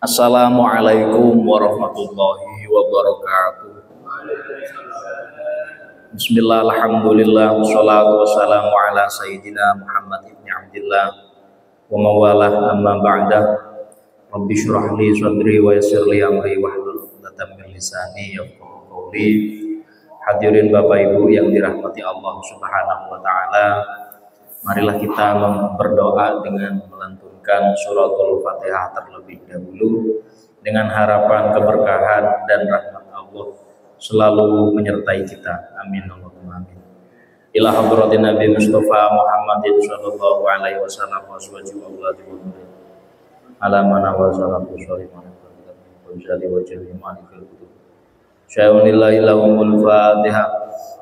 Assalamualaikum warahmatullahi wabarakatuh. Bismillah, alhamdulillah, wassalatu wassalamu ala sayyidina Muhammad ibn Abdillah wa mawalah, amma ba'dah. Rabbi syrah li sadri wa yassir li amri wahlul 'uqdatam min lisani yafqahu qawli. Hadirin Bapak Ibu yang dirahmati Allah Subhanahu wa taala, marilah kita berdoa dengan melantunkan suratul Fatihah terlebih dahulu dengan harapan keberkahan dan rahmat Allah selalu menyertai kita. Amin Allahumma amin. Ila hadratin Nabi Mustafa Muhammadin sallallahu alaihi wasallam wa aswajihi wa auladihi wa dzurriyyatihi ala mana wa salatu sholiman wa jali wa jali malikil kutub syai'unillahi lahumul Fatihah.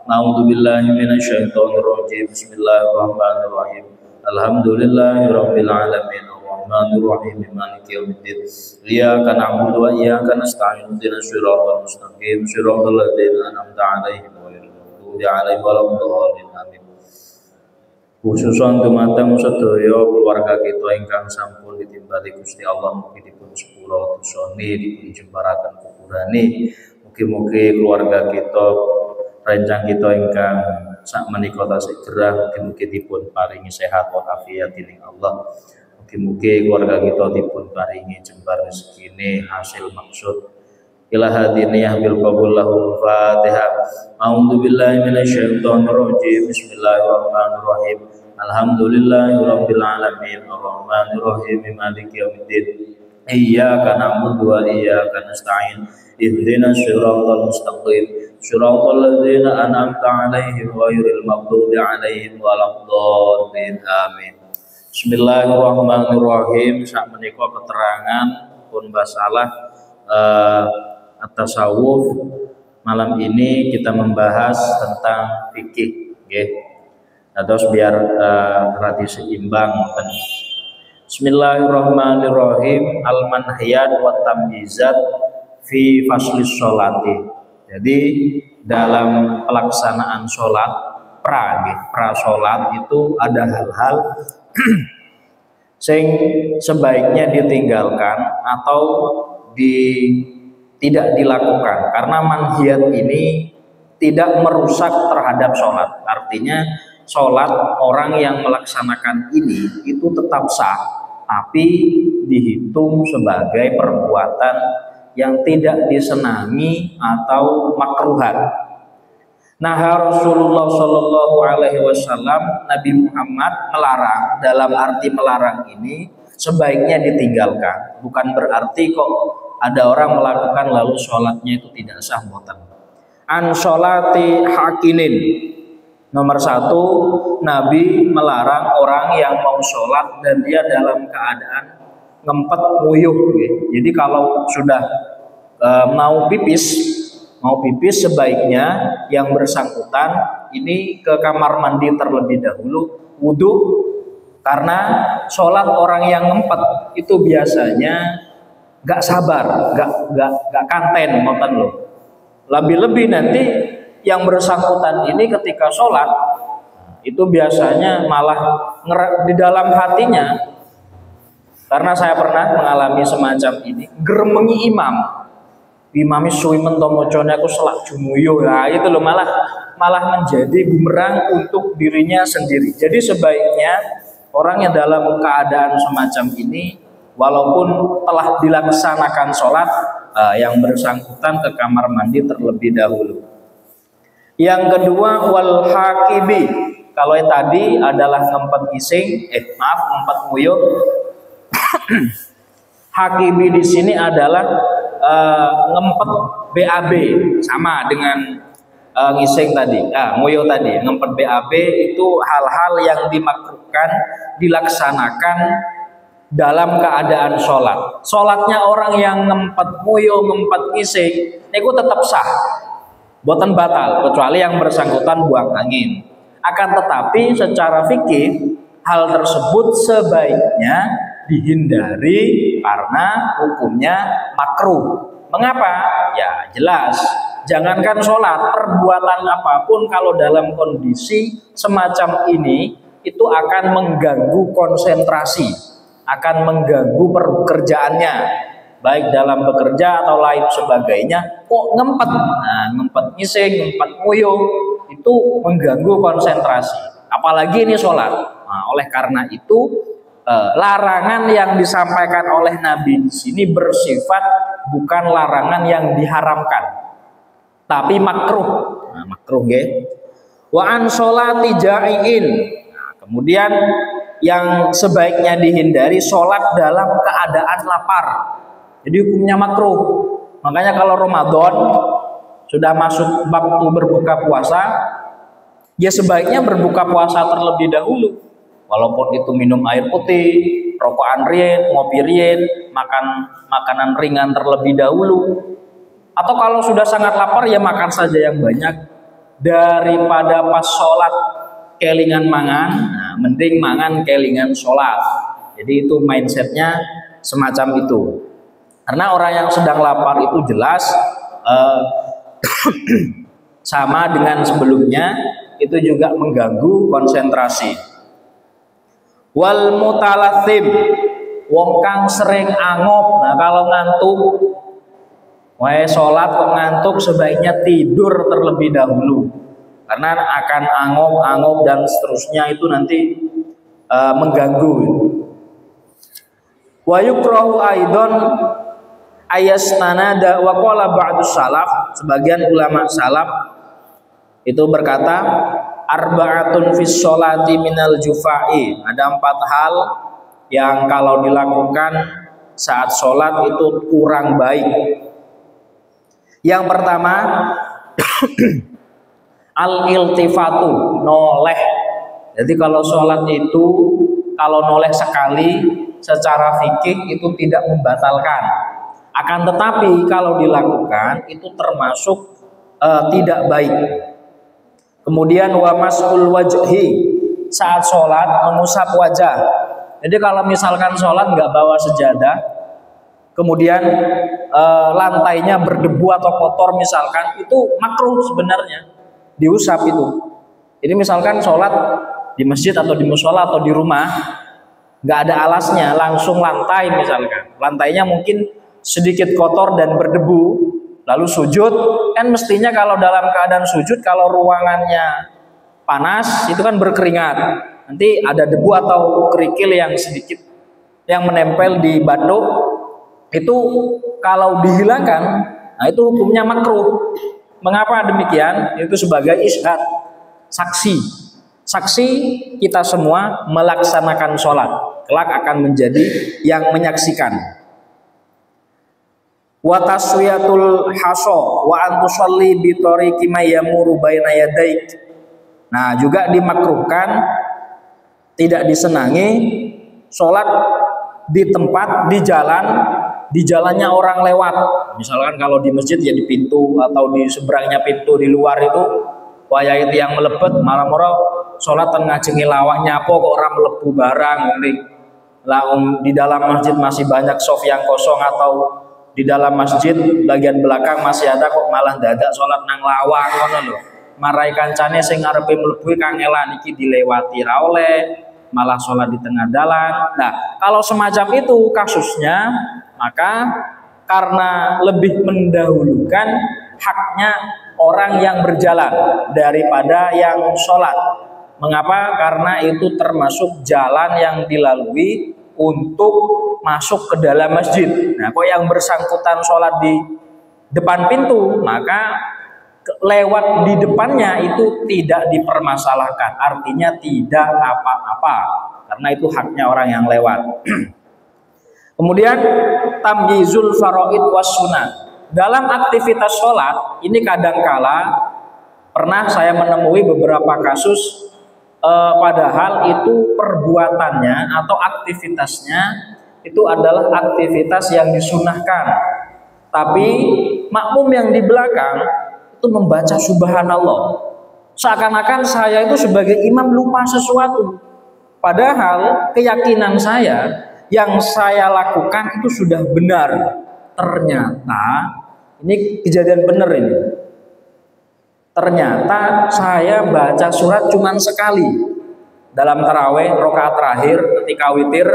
A'udzu billahi minasyaitonir rajim. Bismillahirrahmanirrahim. Alhamdulillahirabbil alamin arrahmanir rahim maliki yaumiddin. Iyyaka na'budu wa iyyaka nasta'in. Ihdinas siratal mustaqim. Shiratal ladzina an'amta 'alaihim ghairil maghdubi 'alaihim waladdallin. Amin. Khususan dumateng sedaya keluarga kita ingkang sampun ditimbali Gusti Allah, mugi dipun sepura dosane, dipun jembaraken kuburane. Mugi-mugi keluarga kita, rencang kita ingkang sak menika tasih gerah, mugi-mugi dipun paringi sehat walafiat dening Allah. Mugi-mugi keluarga kita dipun paringi jembar rezekine hasil maksud. Ila hadiniyah bil qabul lahum Fatihah. A'udzu billahi minasyaitonir rajim. Bismillahirrahmanirrahim. Alhamdulillahirabbil alamin arrahmanir rahim maliki yaumiddin. Iyyaka na'budu wa iyyaka nasta'in. Ihdinas siratal mustaqim. Shiratal ladzina an'amta 'alaihim ghairil maghdubi 'alaihim waladdallin. Amin. Bismillahirrahmanirrahim. Sak menika keterangan pun masalah at-tasawuf. Malam ini kita membahas tentang fikih, nggih. Terus biar tradisi imbang. Bismillahirrahmanirrahim. Al-manhiyat wa tamyizat fi faslis sholati. Jadi dalam pelaksanaan sholat pra sholat itu ada hal-hal sing sebaiknya ditinggalkan atau tidak dilakukan, karena manhiyat ini tidak merusak terhadap sholat. Artinya sholat orang yang melaksanakan ini itu tetap sah, tapi dihitung sebagai perbuatan yang tidak disenangi atau makruhan. Nah, Rasulullah Shallallahu Alaihi Wasallam, Nabi Muhammad melarang. Dalam arti melarang ini sebaiknya ditinggalkan, bukan berarti kok ada orang melakukan lalu sholatnya itu tidak sah. Mboten. An sholati hakinin. Nomor 1, Nabi melarang orang yang mau sholat dan dia dalam keadaan ngempet nguyuh. Jadi kalau sudah mau pipis sebaiknya yang bersangkutan ini ke kamar mandi terlebih dahulu, wudhu, karena sholat orang yang ngempet itu biasanya gak sabar, gak kanten, ngoten loh. Lebih-lebih nanti yang bersangkutan ini ketika sholat itu biasanya malah di dalam hatinya, karena saya pernah mengalami semacam ini, geremengi imami suwi mentomocone aku selak jumuyo, ya itu loh, malah menjadi bumerang untuk dirinya sendiri. Jadi sebaiknya orang yang dalam keadaan semacam ini, walaupun telah dilaksanakan sholat, yang bersangkutan ke kamar mandi terlebih dahulu. Yang kedua, wal hakibi. Kalau yang tadi adalah ngempet ngempet nguyuh. Hakibi di sini adalah ngempet BAB, sama dengan ngising tadi, nguyuh tadi. Ngempet BAB itu hal-hal yang dimakruhkan dilaksanakan dalam keadaan sholat. Sholatnya orang yang ngempet nguyuh, ngempet ngising, itu tetap sah, boten batal, kecuali yang bersangkutan buang angin. Akan tetapi secara fikih hal tersebut sebaiknya dihindari karena hukumnya makruh. Mengapa? Ya jelas, jangankan sholat, perbuatan apapun kalau dalam kondisi semacam ini itu akan mengganggu konsentrasi, akan mengganggu pekerjaannya. baik dalam bekerja atau lain sebagainya, kok ngempet. Nah, ngempet ngising, ngempet nguyuh, itu mengganggu konsentrasi. Apalagi ini sholat. Nah, oleh karena itu larangan yang disampaikan oleh Nabi di sini bersifat bukan larangan yang diharamkan, tapi makruh. Nah, makruh ya. Wa an sholati ja'iin. Nah, kemudian yang sebaiknya dihindari sholat dalam keadaan lapar. Jadi hukumnya makruh. Makanya kalau Ramadan sudah masuk waktu berbuka puasa, ya sebaiknya berbuka puasa terlebih dahulu. Walaupun itu minum air putih, rokokan rien, ngopi rien, makan makanan ringan terlebih dahulu. Atau kalau sudah sangat lapar ya makan saja yang banyak, daripada pas sholat kelingan mangan. Nah, mending mangan kelingan sholat. Jadi itu mindsetnya semacam itu. Karena orang yang sedang lapar itu jelas sama dengan sebelumnya, itu juga mengganggu konsentrasi. Wal mutalathim, wong kang sering angop. Nah, kalau ngantuk, wae sholat kok ngantuk, sebaiknya tidur terlebih dahulu, karena akan angop dan seterusnya, itu nanti mengganggu. Wa yukrahu aidon ayasnanada wa qala ba'du salaf, sebagian ulama salaf itu berkata, arba'atun fis sholati minal jufa'i, ada 4 hal yang kalau dilakukan saat sholat itu kurang baik. Yang pertama al-iltifatu, noleh. Jadi kalau sholat itu kalau noleh sekali secara fikih itu tidak membatalkan, akan tetapi kalau dilakukan itu termasuk tidak baik. Kemudian wa mas'ul wajhi, saat sholat mengusap wajah. Jadi kalau misalkan sholat nggak bawa sejadah, kemudian lantainya berdebu atau kotor misalkan, itu makruh sebenarnya diusap itu. Jadi misalkan sholat di masjid atau di musola atau di rumah, nggak ada alasnya, langsung lantai misalkan, lantainya mungkin sedikit kotor dan berdebu, lalu sujud, kan mestinya kalau dalam keadaan sujud, kalau ruangannya panas itu kan berkeringat, nanti ada debu atau kerikil yang sedikit yang menempel di batuk, itu kalau dihilangkan, nah itu hukumnya makruh. Mengapa demikian? Itu sebagai isyhad, saksi kita semua melaksanakan sholat, kelak akan menjadi yang menyaksikan. Wa taswiyatul haso wa antusalli bi tariqi may yamuru baina yadaik. Nah, juga dimakruhkan, tidak disenangi sholat di tempat, di jalannya orang lewat. Misalkan kalau di masjid ya di pintu atau di seberangnya pintu di luar itu, waya itu yang melebet malah moro sholat ngajengi lawah nyapo kok orang melebu barang nih. Lah di dalam masjid masih banyak sof yang kosong, atau di dalam masjid bagian belakang masih ada kok malah dadak sholat nang lawang ngono lho. Marai kancane sing ngarepe mlebu kangelan iki dilewati ra oleh, malah sholat di tengah dalan. Nah, kalau semacam itu kasusnya, maka karena lebih mendahulukan haknya orang yang berjalan daripada yang sholat. Mengapa? Karena itu termasuk jalan yang dilalui untuk masuk ke dalam masjid. Nah, kok yang bersangkutan sholat di depan pintu, maka lewat di depannya itu tidak dipermasalahkan, artinya tidak apa-apa, karena itu haknya orang yang lewat. Kemudian tamyizul faraid was sunnah. Dalam aktivitas sholat ini kadangkala pernah saya menemui beberapa kasus, padahal itu perbuatannya atau aktivitasnya itu adalah aktivitas yang disunahkan, tapi makmum yang di belakang itu membaca subhanallah, seakan-akan saya itu sebagai imam lupa sesuatu, padahal keyakinan saya yang saya lakukan itu sudah benar. Ternyata ini kejadian benar ini. Ternyata saya baca surat cuma sekali dalam taraweh rakaat terakhir. Ketika witir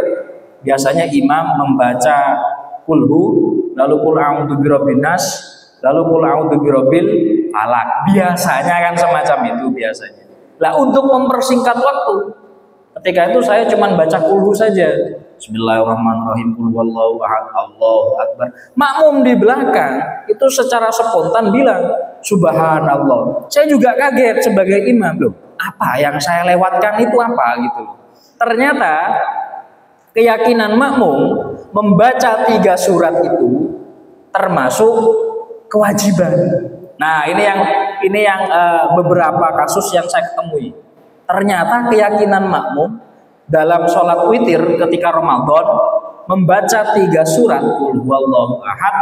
biasanya imam membaca kulhu, lalu kul a'udzu birabbin nas, lalu kul a'udzu birabbil falaq. Biasanya kan semacam itu biasanya. Lah untuk mempersingkat waktu, ketika itu saya cuma baca kulhu saja. Bismillahirrahmanirrahim, qul huwallahu ahad, Allahu akbar. Makmum di belakang itu secara spontan bilang subhanallah. Saya juga kaget sebagai imam, loh, apa yang saya lewatkan itu apa gitu loh. Ternyata keyakinan makmum membaca 3 surat itu termasuk kewajiban. Nah, ini yang beberapa kasus yang saya temui. Ternyata keyakinan makmum dalam sholat witir ketika Ramadan membaca 3 surat, qul huwallahu ahad,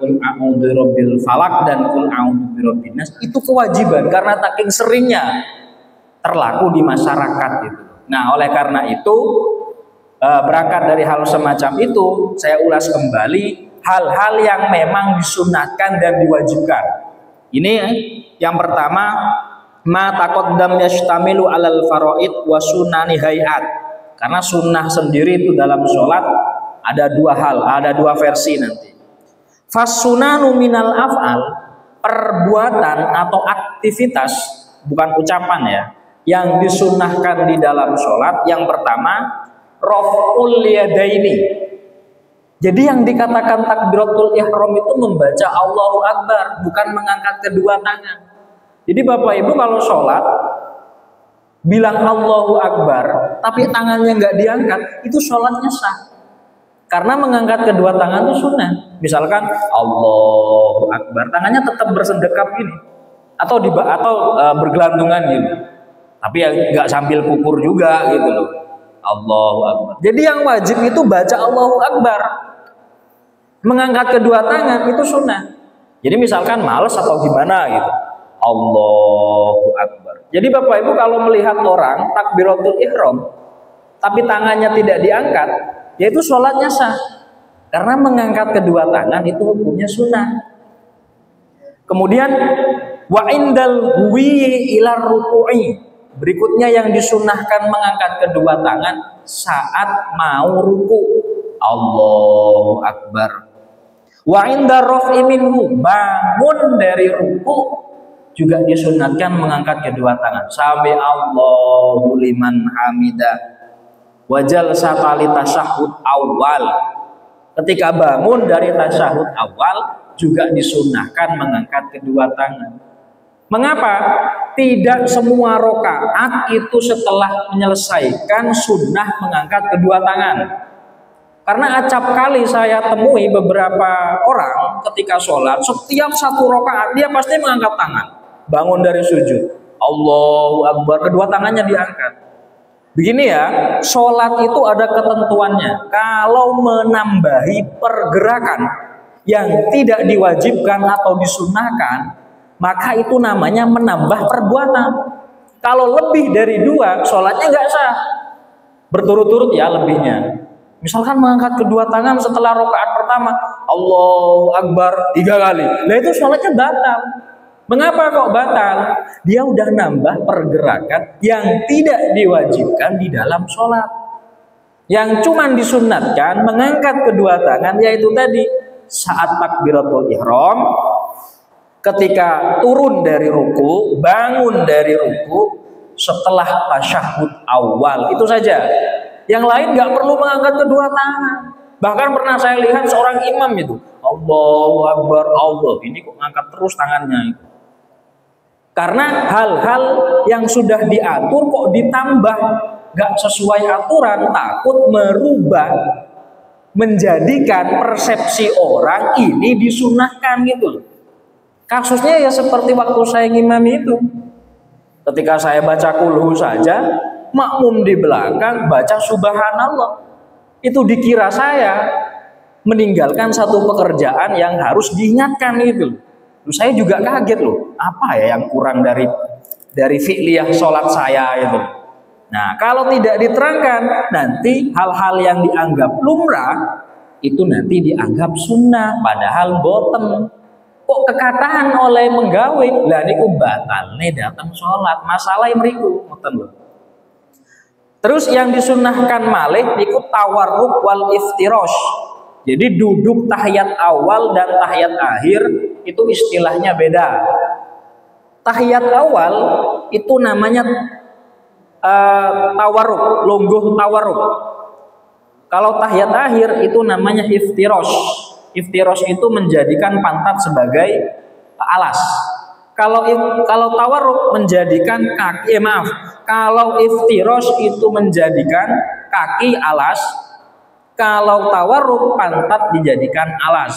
qul a'udzu birabbil falaq, dan qul a'udzu birabbin nas, itu kewajiban karena saking seringnya terlaku di masyarakat gitu. Nah, oleh karena itu berangkat dari hal semacam itu, saya ulas kembali hal-hal yang memang disunahkan dan diwajibkan. Ini yang pertama, ma taqaddam yastamilu alal faraid wa sunani hayat. Karena sunnah sendiri itu dalam sholat ada 2 hal, ada 2 versi nanti. Fasunanu minal af'al, perbuatan atau aktivitas, bukan ucapan ya, yang disunnahkan di dalam sholat. Yang pertama, raf'ul yadaini. Jadi yang dikatakan takbiratul ihram itu membaca Allahu Akbar, bukan mengangkat kedua tangan. Jadi Bapak Ibu kalau sholat bilang Allahu Akbar tapi tangannya nggak diangkat, itu sholatnya sah. Karena mengangkat kedua tangan itu sunnah. Misalkan Allahu Akbar, tangannya tetap bersendekap gini, atau bergelantungan gini. Tapi ya nggak sambil kukur juga gitu loh. Allahu Akbar. Jadi yang wajib itu baca Allahu Akbar. Mengangkat kedua tangan itu sunnah. Jadi misalkan males atau gimana gitu, Allahu Akbar. Jadi Bapak Ibu kalau melihat orang takbiratul ihram tapi tangannya tidak diangkat, yaitu sholatnya sah. Karena mengangkat kedua tangan itu hukumnya sunnah. Kemudian wa indal huwi ilar ruku'i, berikutnya yang disunahkan mengangkat kedua tangan saat mau ruku. Allahu Akbar. Wa inda raf'i minhu, bangun dari ruku juga disunatkan mengangkat kedua tangan. Sami Allahu liman hamidah. Wajal satali tasyahud awal. Ketika bangun dari tasyahud awal juga disunahkan mengangkat kedua tangan. Mengapa? Tidak semua rakaat itu setelah menyelesaikan sunnah mengangkat kedua tangan. Karena acap kali saya temui beberapa orang ketika sholat, setiap 1 rakaat dia pasti mengangkat tangan. Bangun dari sujud, Allahu Akbar, kedua tangannya diangkat. Begini ya, sholat itu ada ketentuannya. Kalau menambahi pergerakan yang tidak diwajibkan atau disunahkan, maka itu namanya menambah perbuatan. Kalau lebih dari 2, sholatnya nggak sah. Berturut-turut ya lebihnya. Misalkan mengangkat kedua tangan setelah rakaat pertama, Allahu Akbar 3 kali. Nah itu sholatnya batal. Mengapa kok batal? Dia udah nambah pergerakan yang tidak diwajibkan di dalam sholat. Yang cuman disunatkan mengangkat kedua tangan, yaitu tadi saat takbiratul ihram, ketika turun dari ruku, bangun dari ruku, setelah tasyahud awal, itu saja. Yang lain nggak perlu mengangkat kedua tangan. Bahkan pernah saya lihat seorang imam itu, Allahu Akbar, Allah, ini kok ngangkat terus tangannya itu. Karena hal-hal yang sudah diatur kok ditambah, nggak sesuai aturan, takut merubah, menjadikan persepsi orang ini disunahkan gitu. Kasusnya ya seperti waktu saya ngimami itu. Ketika saya baca kulhu saja, makmum di belakang baca subhanallah. Itu dikira saya meninggalkan satu pekerjaan yang harus diingatkan itu. Saya juga kaget loh, apa ya yang kurang dari fi'liyah sholat saya itu. Nah, kalau tidak diterangkan, nanti hal-hal yang dianggap lumrah itu nanti dianggap sunnah, padahal boten. Kok kekataan oleh menggawe, lah niku batalne datang sholat, masalah mriku ngoten lho. Terus yang disunnahkan malih niku tawarruk wal iftirash. Jadi duduk tahiyat awal dan tahiyat akhir itu istilahnya beda. Tahiyat awal itu namanya tawarruk, lungguh tawarruk. Kalau tahiyat akhir itu namanya iftirosh. Iftirosh itu menjadikan pantat sebagai alas. Kalau tawarruk menjadikan kaki, kalau iftirosh itu menjadikan kaki alas, kalau tawarruk pantat dijadikan alas.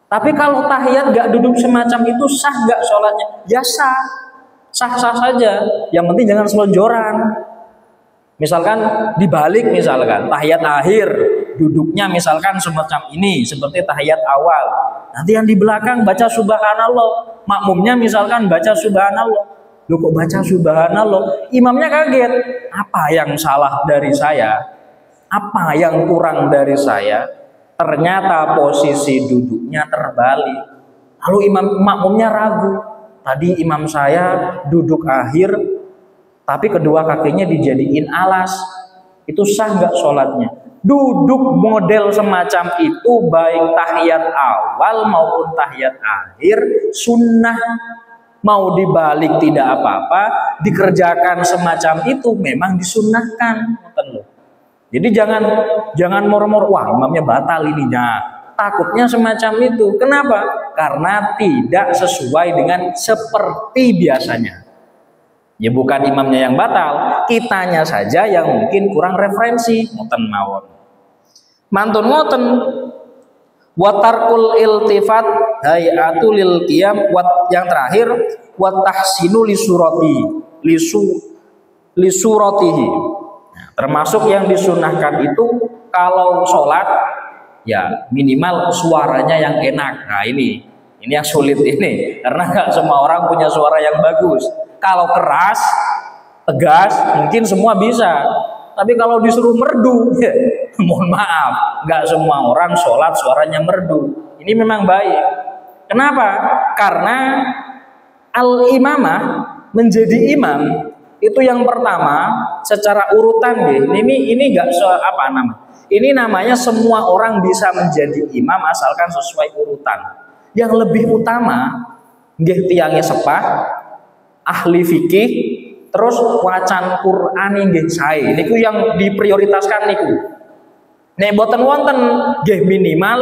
Tapi kalau tahiyat gak duduk semacam itu sah gak sholatnya? Ya sah, sah-sah saja. Yang penting jangan selonjoran. Misalkan dibalik, misalkan tahiyat akhir duduknya misalkan semacam ini seperti tahiyat awal. Nanti yang di belakang baca subhanallah, makmumnya misalkan baca subhanallah. Loh kok baca subhanallah? Imamnya kaget. Apa yang salah dari saya? Apa yang kurang dari saya? Ternyata posisi duduknya terbalik. Lalu makmumnya ragu. Tadi imam saya duduk akhir, tapi kedua kakinya dijadiin alas. Itu sah nggak sholatnya? Duduk model semacam itu baik tahiyat awal maupun tahiyat akhir sunnah. Mau dibalik tidak apa-apa, dikerjakan semacam itu memang disunnahkan. Jadi jangan moro-moro, wah imamnya batal ini. Nah, takutnya semacam itu. Kenapa? Karena tidak sesuai dengan seperti biasanya. Ya bukan imamnya yang batal, kitanya saja yang mungkin kurang referensi. Ngoten mawon. Mantun ngoten. Watarkul iltifat hayatu lil qiyam, yang terakhir wa tahsinu lisuratihi. Nah, termasuk yang disunahkan itu kalau sholat ya minimal suaranya yang enak. Nah ini yang sulit ini, karena nggak semua orang punya suara yang bagus. Kalau keras, tegas, mungkin semua bisa. Tapi kalau disuruh merdu, ya, mohon maaf, nggak semua orang sholat suaranya merdu. Ini memang baik. Kenapa? Karena al-imamah, menjadi imam itu yang pertama secara urutan deh. Ini nggak Ini namanya semua orang bisa menjadi imam asalkan sesuai urutan. Yang lebih utama, nggih tiangnya sepah, ahli fikih, terus wacan Quran nggih sae. Niku yang diprioritaskan niku. Nek boten wonten nggih minimal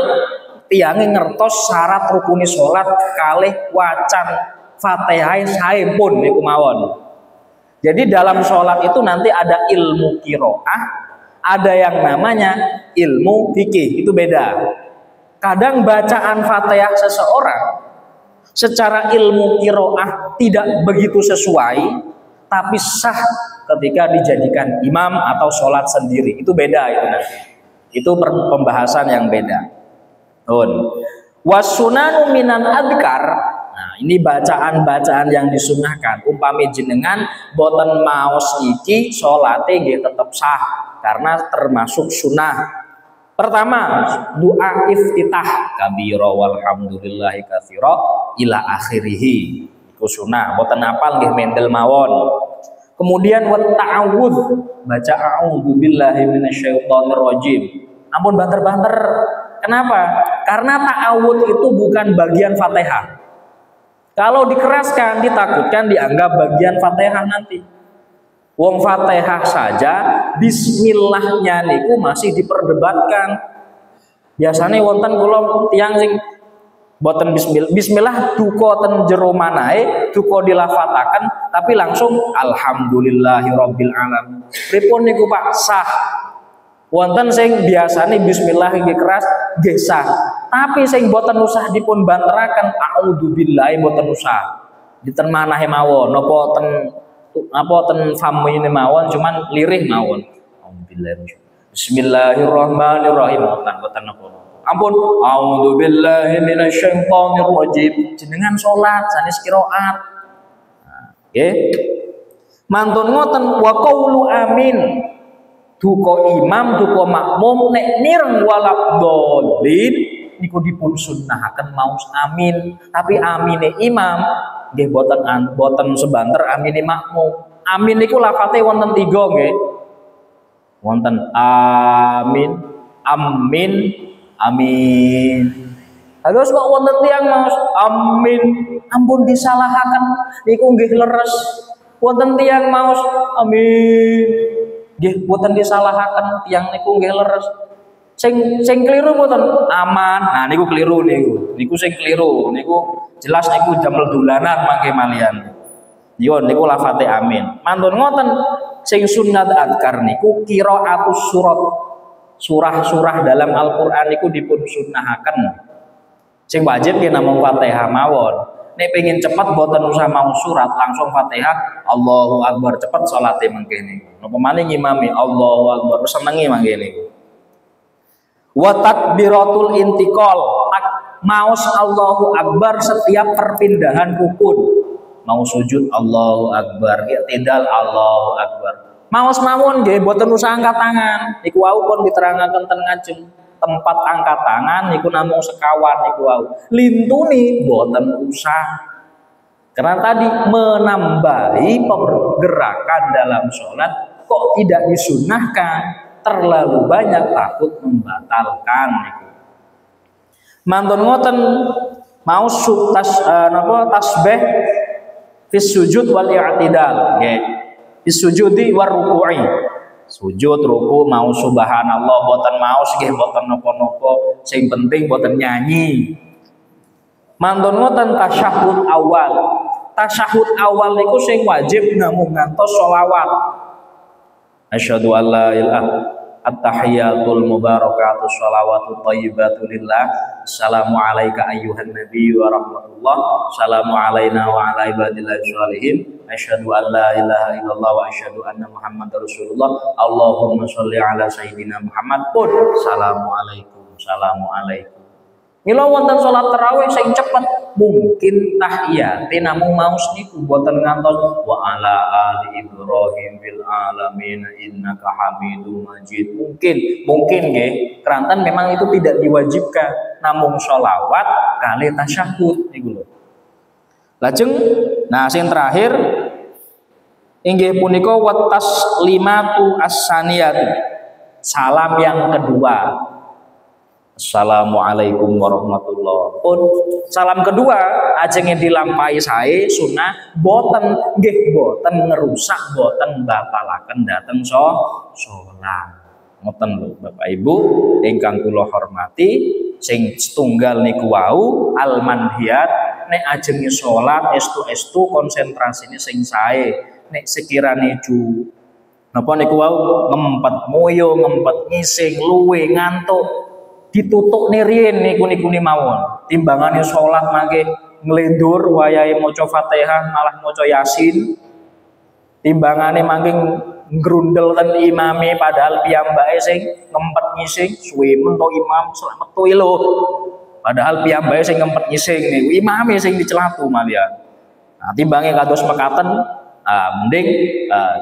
tiange ngertos syarat rukuni salat kalih wacan Fatihah sae pun niku mawon. Jadi dalam sholat itu nanti ada ilmu qiraah, ada yang namanya ilmu fikih, itu beda. Kadang bacaan Fatihah seseorang secara ilmu qiraah tidak begitu sesuai, tapi sah ketika dijadikan imam atau sholat sendiri. Itu beda itu nanti. Itu pembahasan yang beda. Wasunanu minan adkar. Nah, ini bacaan-bacaan yang disunahkan. Umpami jenengan boten maos iki salate nggih tetep sah karena termasuk sunnah. Pertama, doa iftitah kabira walhamdulillahi katsira ila akhirih. Iku sunnah, boten apal nggih mendel mawon. Kemudian wa ta'awudz, baca a'udzubillahi minasyaitonir rajim. Ampun banter-banter. Kenapa? Karena ta'awudz itu bukan bagian Fatihah. Kalau dikeraskan, ditakutkan dianggap bagian Fatihah nanti. Wong Fatihah saja bismillahnya niku masih diperdebatkan. Biasanya wonten kula tiyang sing boten bismillah duka ten jero manahe, duka dilafataken tapi langsung alhamdulillahirabbil alamin. Pripun niku Pak? Sah. Wonten sing biasane bismillah nggih keras nggih sah. Tapi sing boten usah dipun banteraken a'udzubillahi boten usah. Diten manahe mawon napa ten famine mawon cuman lirih mawon. Alhamdulillah. Bismillahirrahmanirrahim. Boten napa. Ampun, a'udzubillahi minasyaitonir rajim. Jenengan salat sanes qiraat. Nggih. Mantun ngoten wa qaulu amin. Duka imam, duka makmum nek mireng walabdolin niku dipun sunnahaken maos amin. Tapi amine imam nggih boten sebanter amine makmum. Amin niku lafate wonten 3 nggih. Wonten amin, amin, Amin. Terus kok wonten tiyang maos amin, ampun disalahaken niku nggih leres. Wonten tiyang maos amin, nggih boten disalahaken tiyang niku nggih leres. Sing keliru mboten aman. Nah niku keliru niku. Niku sing keliru. Niku jelas niku damel dolanan mangke malian. Yo niku lafate amin. Mantun ngoten sing sunnat adkar niku qiraatus surat. Surah-surah dalam Al-Qur'an niku dipun sunnahaken. Sing wajib nggih namung Fatihah mawon. Nek pengin cepet boten usah mau surat, langsung Fatihah, Allahu Akbar cepet salate mangke niku. Napa maning imami Allahu Akbar senengi mangke niku. Wa takbiratul intiqal, maos Allahu Akbar setiap perpindahan rukun. Mau sujud Allahu Akbar, i'tidal Allahu Akbar. Maos mawon nggih boten usah angkat tangan. Niku wau pun diterangaken ten ngajeng. Tempat angkat tangan niku namung sekawan niku wau. Lintuni boten usah. Karena tadi menambahi pergerakan dalam sholat kok tidak disunnahkan. Terlalu banyak takut membatalkan niku. Mantun ngoten mau tasbih fis sujud wal i'tidal nggih. Fis sujudi war ruku'i. Sujud ruku mau subhanallah boten maos nggih boten napa-napa. Sing penting boten nyanyi. Mantun ngoten tasyahud awal. Tasyahud awal niku sing wajib namung ngantos selawat. Asyhadu an la ilaha at-tahiyatul mubarakatus shalawatut thayyibatu lillah. Assalamu alayka ayyuhan nabiy wa rahmatullah. Assalamu alayna wa ala ibadillahi sholihin. Asyhadu an la ilaha illallah wa asyhadu anna Muhammadar Rasulullah. Allahumma sholli ala sayyidina Muhammad. Pun assalamualaikum. Assalamualaikum. Mila wonten salat tarawih sing cepet mungkin tahiyate namung maos niku boten ngantos wa ala ali Ibrahim fil alamin innaka Hamidum Majid. Mungkin nggih keranten memang itu tidak diwajibkan namung sholawat kali tasyahud niku lho. Lajeng nah sing terakhir inggih punika wa taslimatu as-saniyatu. Salam yang kedua. Assalamualaikum warahmatullahi. Pun salam kedua ajenge dilampahi sae sunah boten nggih boten ngerusak boten batalaken dhateng salat. Ngoten lho Bapak Ibu ingkang kula hormati sing setunggal niku wau al manhiyat nek ajenge salat estu-estu konsentrasine sing sae. Nek sekirane napa niku wau ngempet moyo ngempet ngising luwe ngantuk ditutuk niriin niku mawon. Timbangane salat mangke nglendur wayahe maca Fatihah malah maca Yasin. Timbangane mangke ngrundel ten imame padahal piyambake sing ngempet ngising suwe mentok imam selamat metu lho. Padahal piyambake sing ngempet ngising niku imame sing dicelatu malian. Nah, timbange kados mekaten mending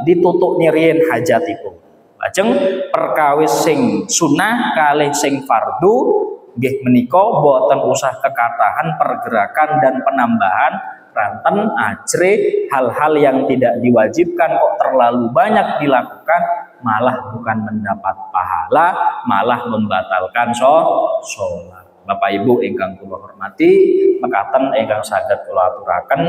ditutuk niriin hajatipun. Lajeng perkawis sing sunah kalih sing fardu nggih menika boten usah kekatahan pergerakan dan penambahan ranten ajre hal-hal yang tidak diwajibkan kok terlalu banyak dilakukan malah bukan mendapat pahala malah membatalkan sholat. Bapak Ibu ingkang kula hormati mekaten ingkang saged kula aturaken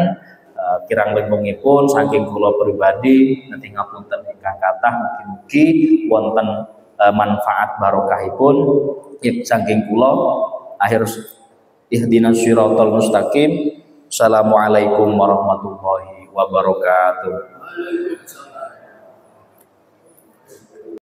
kirang lembungipun saking kula pribadi nanti ngapunten ingkang kathah mugi-mugi wonten manfaat barokahipun saking kula akhir ihdinas siratal mustaqim. Assalamualaikum warahmatullahi wabarakatuh.